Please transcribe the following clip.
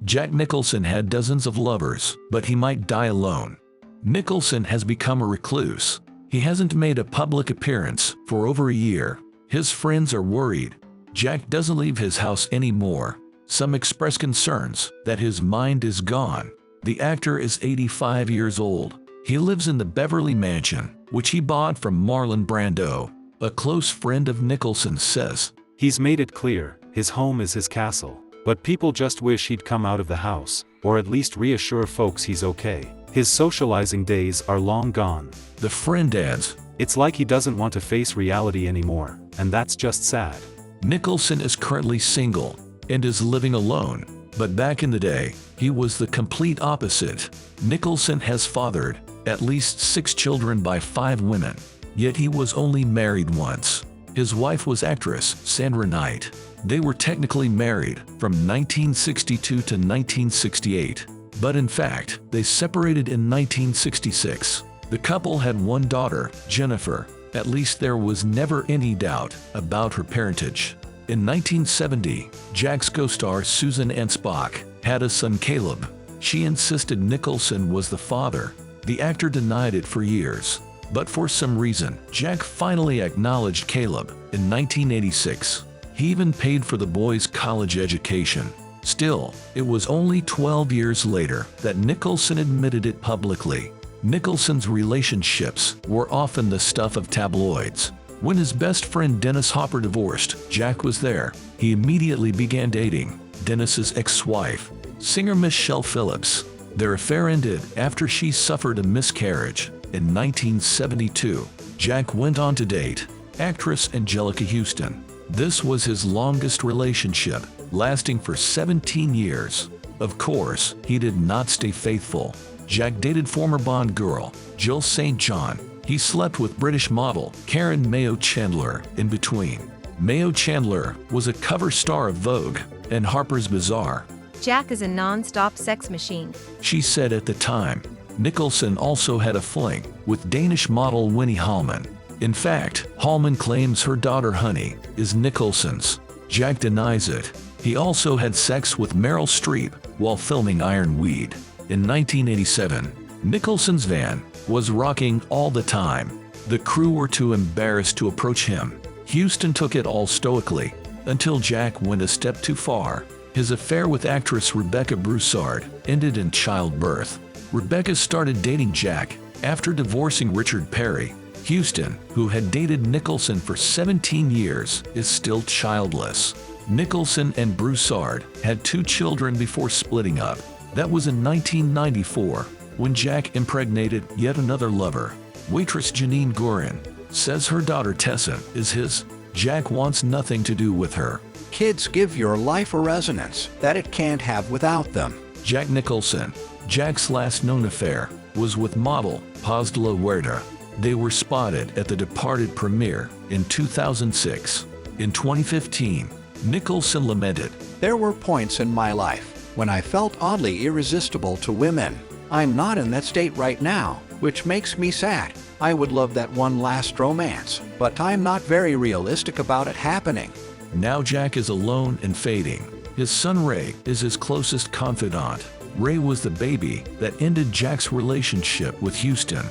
Jack Nicholson had dozens of lovers, but he might die alone. Nicholson has become a recluse. He hasn't made a public appearance for over a year. His friends are worried. Jack doesn't leave his house anymore. Some express concerns that his mind is gone. The actor is 85 years old. He lives in the Beverly Mansion, which he bought from Marlon Brando. A close friend of Nicholson says, "He's made it clear, his home is his castle. But people just wish he'd come out of the house, or at least reassure folks he's okay. His socializing days are long gone." The friend adds, "It's like he doesn't want to face reality anymore, and that's just sad." Nicholson is currently single and is living alone, but back in the day, he was the complete opposite. Nicholson has fathered at least 6 children by 5 women, yet he was only married once. His wife was actress Sandra Knight. They were technically married from 1962 to 1968, but in fact, they separated in 1966. The couple had one daughter, Jennifer. At least there was never any doubt about her parentage. In 1970, Jack's co-star Susan Ansbach had a son, Caleb. She insisted Nicholson was the father. The actor denied it for years, but for some reason, Jack finally acknowledged Caleb in 1986. He even paid for the boy's college education. Still, it was only 12 years later that Nicholson admitted it publicly. Nicholson's relationships were often the stuff of tabloids. When his best friend Dennis Hopper divorced, Jack was there. He immediately began dating Dennis's ex-wife, singer Michelle Phillips. Their affair ended after she suffered a miscarriage. In 1972, Jack went on to date actress Anjelica Huston. This was his longest relationship, lasting for 17 years. Of course, he did not stay faithful. Jack dated former Bond girl Jill St. John. He slept with British model Karen Mayo-Chandler in between. Mayo-Chandler was a cover star of Vogue and Harper's Bazaar. "Jack is a non-stop sex machine," she said at the time. Nicholson also had a fling with Danish model Winnie Hollman. In fact, Hollman claims her daughter Honey is Nicholson's. Jack denies it. He also had sex with Meryl Streep while filming Ironweed. In 1987, Nicholson's van was rocking all the time. The crew were too embarrassed to approach him. Huston took it all stoically, until Jack went a step too far. His affair with actress Rebecca Broussard ended in childbirth. Rebecca started dating Jack after divorcing Richard Perry. Huston, who had dated Nicholson for 17 years, is still childless. Nicholson and Broussard had 2 children before splitting up. That was in 1994, when Jack impregnated yet another lover. Waitress Janine Gurin says her daughter Tessa is his. Jack wants nothing to do with her. "Kids give your life a resonance that it can't have without them." Jack Nicholson. Jack's last known affair was with model Paz de la Huerta. They were spotted at The Departed premiere in 2006. In 2015, Nicholson lamented, "There were points in my life when I felt oddly irresistible to women. I'm not in that state right now, which makes me sad. I would love that one last romance, but I'm not very realistic about it happening." Now Jack is alone and fading. His son Ray is his closest confidant. Ray was the baby that ended Jack's relationship with Huston.